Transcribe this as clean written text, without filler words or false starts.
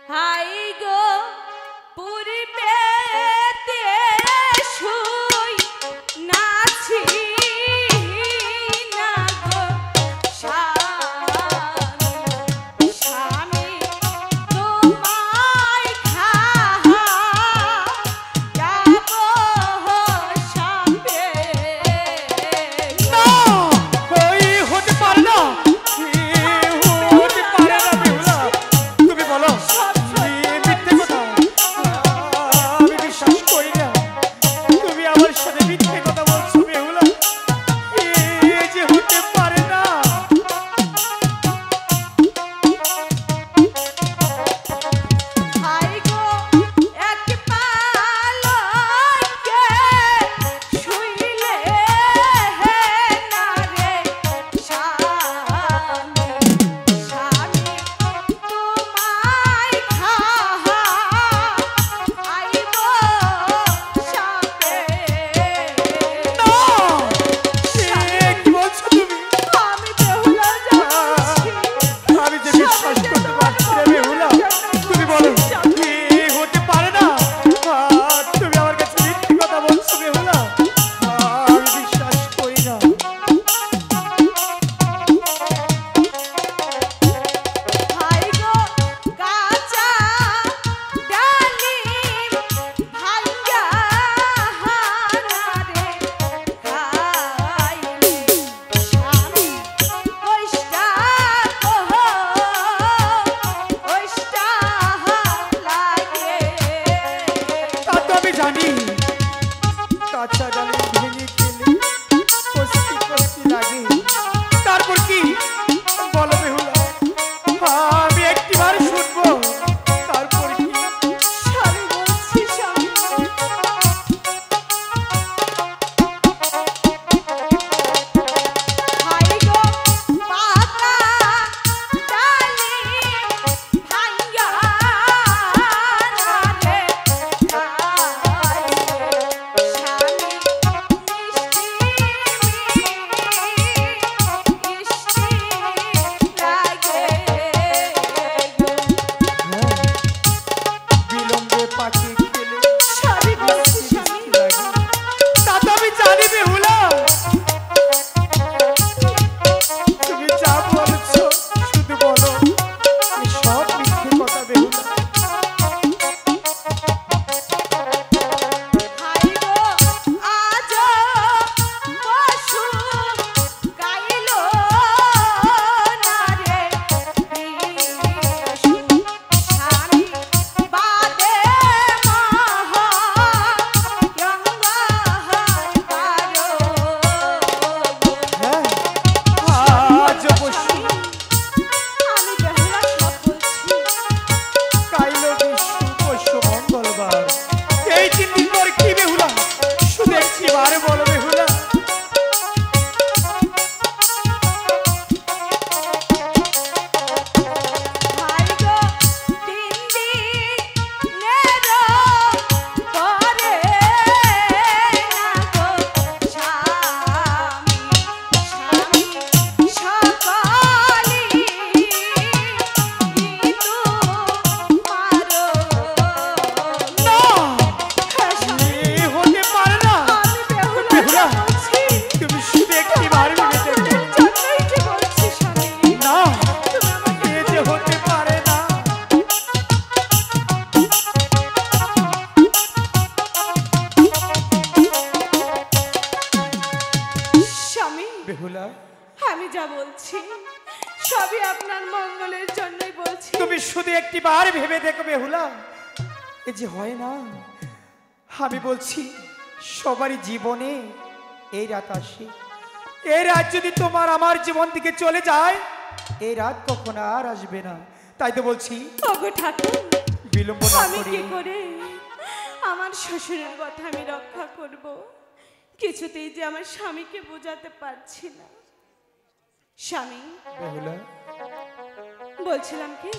high গো পূর্বেতে শুই নাছি না গো স্বামী তোমায় খাওয়া যাব সামনে না ওই হতে পারে না হতে পারে না বেহুলা তুমি বলো মিথ্যে কথা আমি বিশ্বাস করি না তুমি আমার সাথে মিথ্যে কথা বলছো বেহুলা এই যে হতে পারে না হাই গো এক পালকে শুইলে না রে স্বামী তোমায় খাওয়া আইব সামনে না কি বলছো তুমি আমি বেহুলা যাচ্ছি আমি যে বিশ্বাস করতে পারছি না বেহুলা তুমি বলো হতে পারে না তুমি আমার কাছে মিথ্যে কথা বলছো বেহুলা আমি বিশ্বাস করি না হাই গো কাঁচা ডালিম ভাঙ্গা হারারে খাইলে স্বামী ওইষ্টা লাগে তা তো আমি জানি কাঁচা ডালে ভেঙে খেলে কষ্টি কষ্টি লাগে তারপর কি বলো বেহুলা আমি একটিবার শুনবো তারপর কি স্বামী বলছি স্বামী হাই গো পাতা ডালিম ভাঙ্গা রে খাইলে স্বামী মিষ্টি লাগে বিলম্বে পাখি খেলে স্বামী বলছি স্বামী লাগে তা তো আমি জানি বেহুলা তুমি যা বলছো শুধু বলো সব মিথ্যে কথা বেহুলা হাই গো আজ পশু গাইলো না রে বিশু স্বামী বাদে মহা গঙ্গাহার পারো হ্যাঁ আজ অবশ্য আমি বেহুলা সব বলছি কাইল বিশু পশু মঙ্গলবার এই 3 দিন পর কি বেহুলা শুধু একটিবার বলো বেহুলা হাই গো তিন দিনের পরে না গো স্বামী সকালি মারো না স্বামী হতে পারে না আমি বেহুলা বেহুলা বলছি তুমি শুধু একটিবার ভেবে দেখো জন্যই যে বলছি স্বামী না তুমি আমাকে এ যে হতে পারে না স্বামী বেহুলা আমি যা বলছি সবই আপনার মঙ্গলের জন্যই বলছি তুমি শুধু একটিবার ভেবে দেখো বেহুলা এ যে হয় না আমি বলছি সবারই জীবনে এই রাত আসে এই রাত যদি তোমার আমার জীবন থেকে চলে যায় এই রাত কখন আর আসবে না তাই তো বলছি ওগো ঠাকুর বিলম্ব না আমি করে কি করে আমার শ্বশুরের কথা আমি রক্ষা করব কিছুতেই যে আমার স্বামীকে বোঝাতে পারছি না স্বামী বেহুলা বলছিলাম কি